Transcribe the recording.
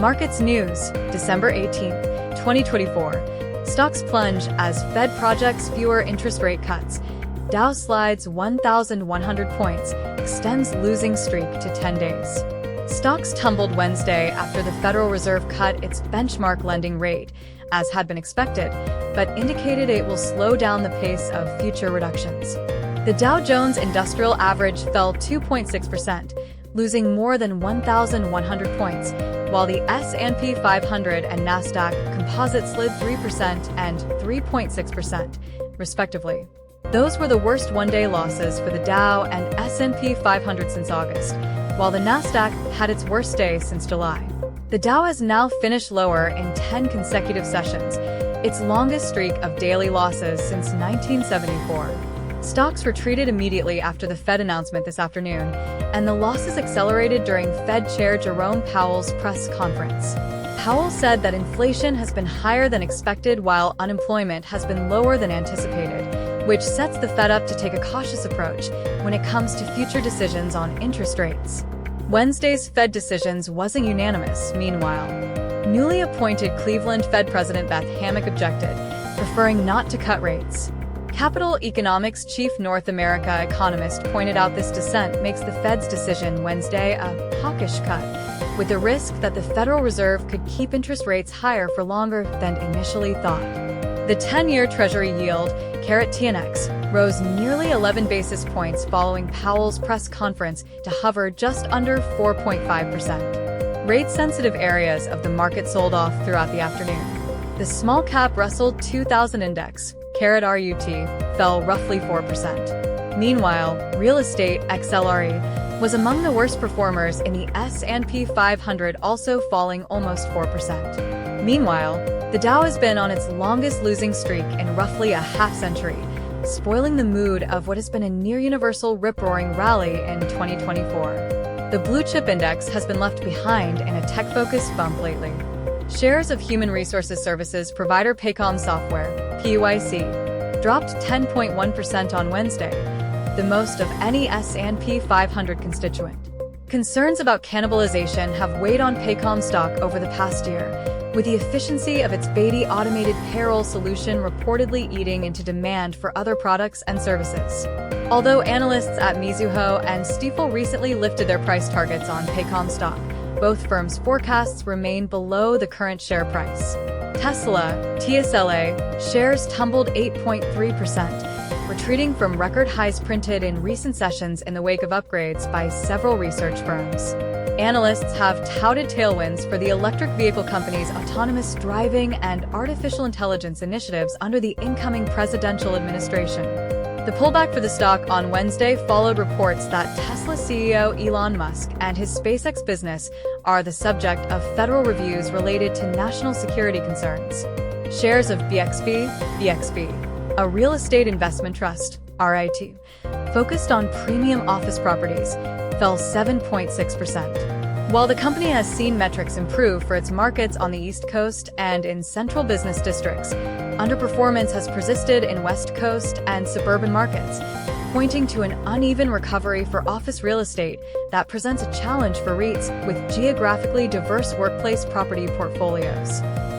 Markets News, December 18, 2024. Stocks plunge as Fed projects fewer interest rate cuts. Dow slides 1,100 points, extends losing streak to 10 days. Stocks tumbled Wednesday after the Federal Reserve cut its benchmark lending rate, as had been expected, but indicated it will slow down the pace of future reductions. The Dow Jones Industrial Average fell 2.6%, losing more than 1,100 points, while the S&P 500 and Nasdaq Composite slid 3% and 3.6%, respectively. Those were the worst one-day losses for the Dow and S&P 500 since August, while the Nasdaq had its worst day since July. The Dow has now finished lower in 10 consecutive sessions, its longest streak of daily losses since 1974. Stocks retreated immediately after the Fed announcement this afternoon, and the losses accelerated during Fed Chair Jerome Powell's press conference. Powell said that inflation has been higher than expected while unemployment has been lower than anticipated, which sets the Fed up to take a cautious approach when it comes to future decisions on interest rates. Wednesday's Fed decisions wasn't unanimous, meanwhile. Newly appointed Cleveland Fed President Beth Hammack objected, preferring not to cut rates. Capital Economics chief North America economist pointed out this dissent makes the Fed's decision Wednesday a hawkish cut, with the risk that the Federal Reserve could keep interest rates higher for longer than initially thought. The 10-year Treasury yield, TNX, rose nearly 11 basis points following Powell's press conference to hover just under 4.5%. Rate-sensitive areas of the market sold off throughout the afternoon. The small-cap Russell 2000 index, RUT, fell roughly 4%. Meanwhile, real estate XLRE was among the worst performers in the S&P 500, also falling almost 4%. Meanwhile, the Dow has been on its longest losing streak in roughly a half-century, spoiling the mood of what has been a near-universal rip-roaring rally in 2024. The blue-chip index has been left behind in a tech-focused bump lately. Shares of human resources services provider Paycom Software, PYC, dropped 10.1% on Wednesday, the most of any S&P 500 constituent. Concerns about cannibalization have weighed on Paycom stock over the past year, with the efficiency of its Beti automated payroll solution reportedly eating into demand for other products and services. Although analysts at Mizuho and Stifel recently lifted their price targets on Paycom stock, both firms' forecasts remain below the current share price. Tesla, TSLA, shares tumbled 8.3%, retreating from record highs printed in recent sessions in the wake of upgrades by several research firms. Analysts have touted tailwinds for the electric vehicle company's autonomous driving and artificial intelligence initiatives under the incoming presidential administration. The pullback for the stock on Wednesday followed reports that Tesla CEO Elon Musk and his SpaceX business are the subject of federal reviews related to national security concerns. Shares of BXP, a real estate investment trust, REIT, focused on premium office properties, fell 7.6%. While the company has seen metrics improve for its markets on the East Coast and in central business districts, underperformance has persisted in West Coast and suburban markets, pointing to an uneven recovery for office real estate that presents a challenge for REITs with geographically diverse workplace property portfolios.